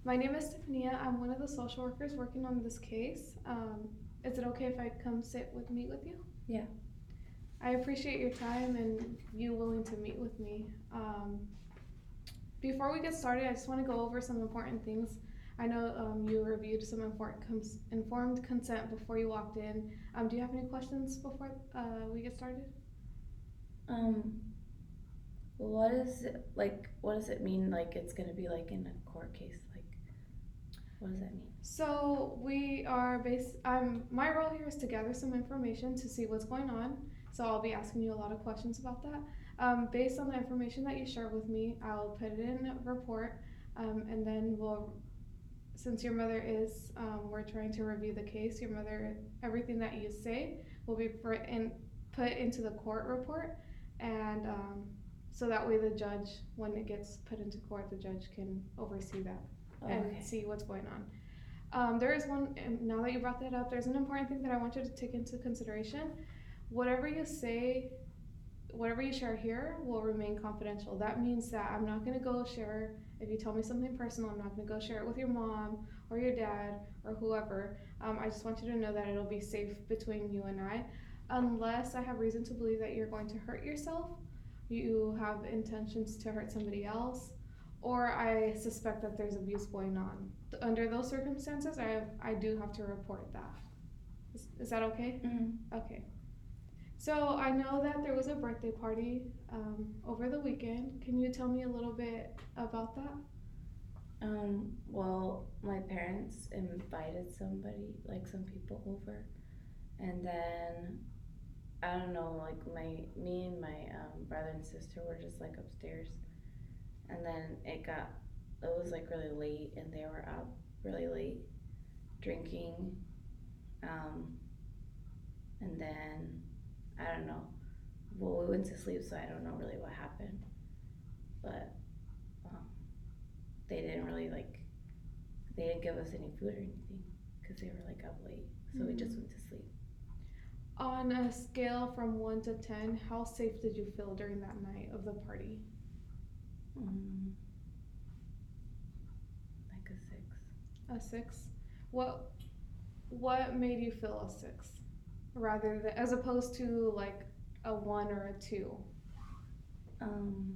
My name is Stefania. I'm one of the social workers working on this case. Is it okay if I come meet with you? Yeah. I appreciate your time and you willing to meet with me. Before we get started, I just want to go over some important things. I know you reviewed some informed consent before you walked in. Do you have any questions before we get started? Um, what is it like? What does it mean? Like it's gonna be like in a court case? Like, what does that mean? So we are based. My role here is to gather some information to see what's going on. So I'll be asking you a lot of questions about that. Based on the information that you share with me, I'll put it in a report, and then since your mother is, we're trying to review the case. Your mother, everything that you say will be put into the court report, and so that way the judge, when it gets put into court, the judge can oversee that and Okay. see what's going on. There is one, and now that you brought that up, there's an important thing that I want you to take into consideration. Whatever you say, whatever you share here will remain confidential. That means that I'm not going to go share, if you tell me something personal, I'm not going to go share it with your mom or your dad or whoever. I just want you to know that it'll be safe between you and I, unless I have reason to believe that you're going to hurt yourself, you have intentions to hurt somebody else, or I suspect that there's abuse going on. Under those circumstances, I do have to report that. Is that okay? Mm-hmm. Okay. So I know that there was a birthday party over the weekend. Can you tell me a little bit about that? Well, my parents invited somebody, like some people over, and then I don't know, like me and my brother and sister were just like upstairs, and then it was like really late, and they were up really late drinking, um, and then I don't know. Well, we went to sleep, so I don't know really what happened, but um, they didn't really like they didn't give us any food or anything because they were like up late, so we just went to sleep. On a scale from 1 to 10, how safe did you feel during that night of the party? Mm, like a 6. A 6? What what made you feel a 6 rather than as opposed to like a 1 or a 2? Um,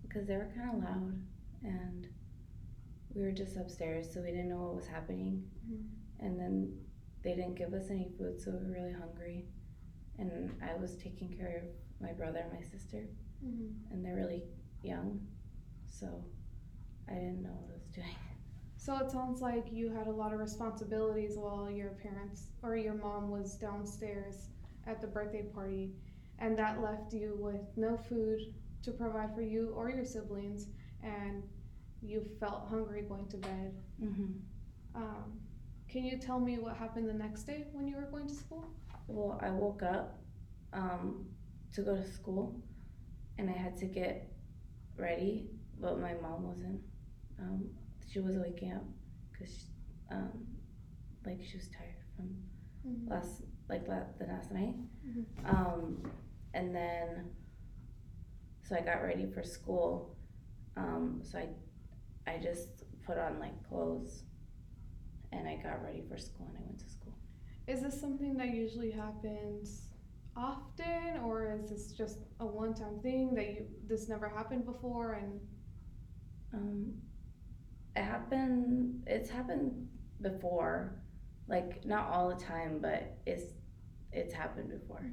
because they were kind of loud, and we were just upstairs, so we didn't know what was happening. And then they didn't give us any food, so we were really hungry. And I was taking care of my brother and my sister, and they're really young, so I didn't know what I was doing. So it sounds like you had a lot of responsibilities while your parents or your mom was downstairs at the birthday party, and that left you with no food to provide for you or your siblings, and you felt hungry going to bed. Mm-hmm. Um, can you tell me what happened the next day when you were going to school? Well, I woke up um, to go to school, and I had to get ready, but my mom wasn't. Um, she was waking up because um, like she was tired from last the last night. Um, and then so I got ready for school. So I just put on like clothes, and I got ready for school, and I went to school. Is this something that usually happens often, or is this just a one-time thing that this never happened before? And Um, It's happened before, like not all the time, but it's happened before.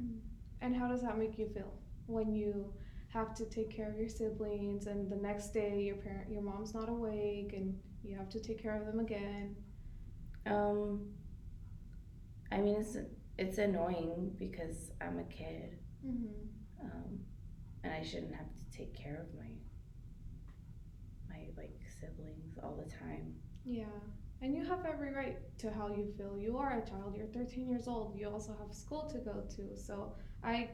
and how does that make you feel when you have to take care of your siblings, and the next day your mom's not awake, and you have to take care of them again? Um, I mean it's annoying because I'm a kid, um, and I shouldn't have to take care of my like siblings all the time. Yeah. And you have every right to how you feel. You are a child. You're 13 years old. You also have school to go to. So I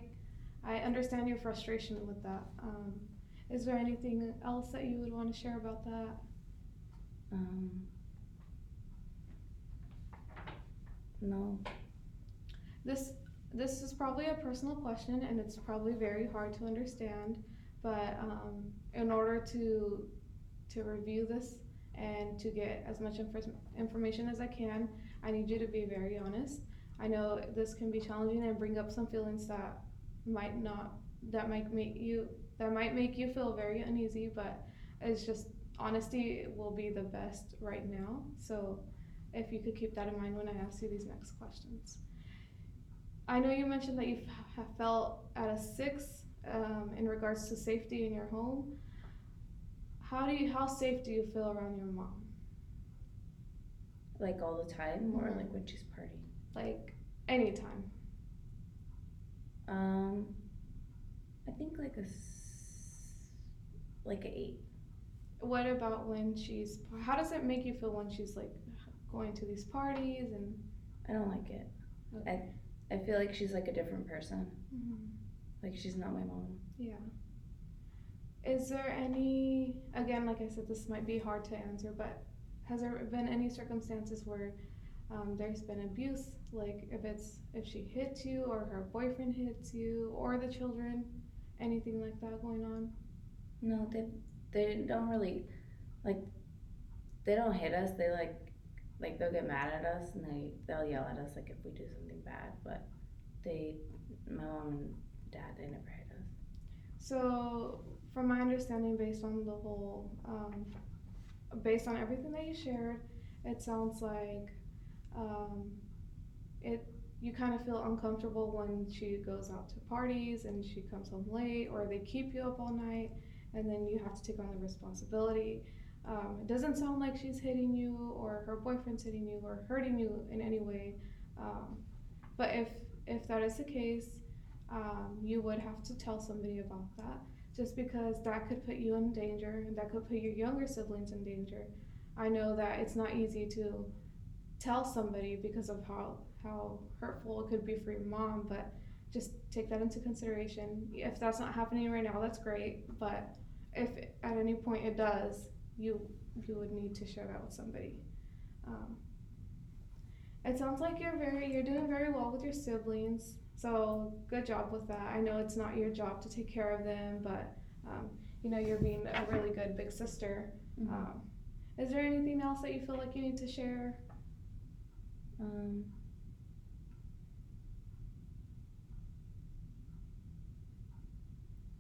I understand your frustration with that. Is there anything else that you would want to share about that? Um, no. This this is probably a personal question, and it's probably very hard to understand. But in order to review this and to get as much information as I can. I need you to be very honest. I know this can be challenging and bring up some feelings that might not that might make you feel very uneasy, but it's just honesty will be the best right now. So if you could keep that in mind when I ask you these next questions. I know you mentioned that you have felt at a 6 in regards to safety in your home. How safe do you feel around your mom? Like all the time, or Mhm. like when she's partying? Like anytime. Um, I think like a 8. What about when she's? How does it make you feel when she's like going to these parties and? I don't like it. Okay. I feel like she's like a different person. Mm-hmm. Like she's not my mom. Yeah. Is there any? Again, like I said, this might be hard to answer, but has there been any circumstances where there's been abuse, like if she hits you or her boyfriend hits you or the children, anything like that going on? No, they don't really like. They don't hit us. They like they'll get mad at us and they'll yell at us like if we do something bad. But they, my mom and dad, they never hit us. So, from my understanding, based on the whole, based on everything that you shared, it sounds like um, it you kind of feel uncomfortable when she goes out to parties and she comes home late, or they keep you up all night, and then you have to take on the responsibility. It doesn't sound like she's hitting you, or her boyfriend's hitting you, or hurting you in any way. Um, but if that is the case, you would have to tell somebody about that, just because that could put you in danger, and that could put your younger siblings in danger. I know that it's not easy to tell somebody because of how hurtful it could be for your mom, but just take that into consideration. If that's not happening right now, that's great, but if at any point it does, you you would need to share that with somebody. um, it sounds like you're doing very well with your siblings, so good job with that. I know it's not your job to take care of them, but you're being a really good big sister. Mm-hmm. Is there anything else that you feel like you need to share? Um,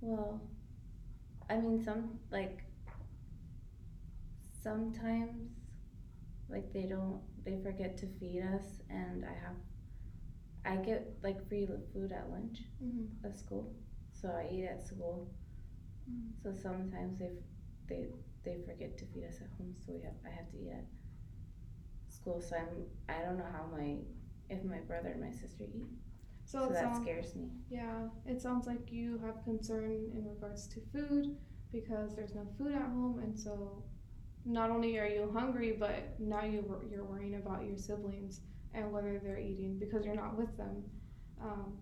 well, I mean, sometimes they forget to feed us, and I get like free food at lunch Mm-hmm. at school, so I eat at school. Mm-hmm. So sometimes they they forget to feed us at home, so I have to eat at school. So I don't know how my if my brother and my sister eat. So that scares me. Yeah, it sounds like you have concern in regards to food because there's no food at home, and so not only are you hungry, but now you're worrying about your siblings and whether they're eating because you're not with them. Um,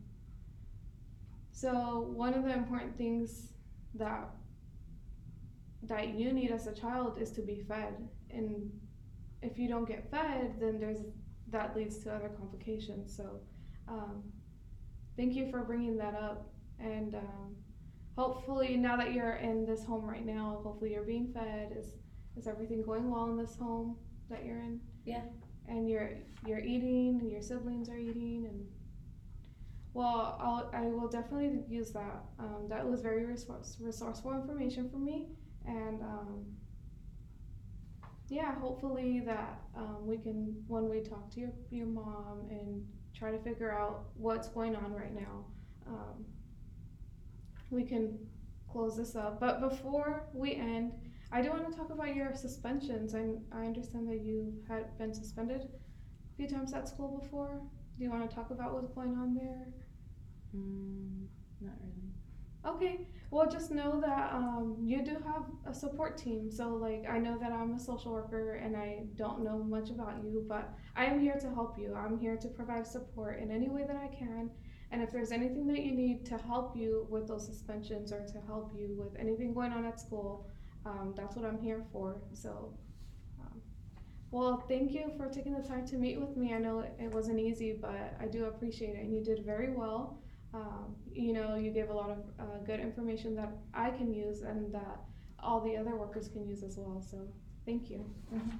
so one of the important things that you need as a child is to be fed, and if you don't get fed, then that leads to other complications. So um, thank you for bringing that up, and hopefully now that you're in this home right now, hopefully you're being fed. Is everything going well in this home that you're in? Yeah. And you're eating, and your siblings are eating, and well, I will definitely use that. That was very resourceful information for me, and yeah, hopefully that we can, when we talk to your mom and try to figure out what's going on right now, um, we can close this up. But before we end, I do want to talk about your suspensions. I understand that you had been suspended a few times at school before. Do you want to talk about what's going on there? Not really. Okay, well, just know that you do have a support team. So, like, I know that I'm a social worker and I don't know much about you, but I am here to help you. I'm here to provide support in any way that I can. And if there's anything that you need to help you with those suspensions or to help you with anything going on at school, that's what I'm here for. So, um, well, thank you for taking the time to meet with me. I know it wasn't easy, but I do appreciate it, and you did very well. You gave a lot of good information that I can use and that all the other workers can use as well. So thank you. Mhm.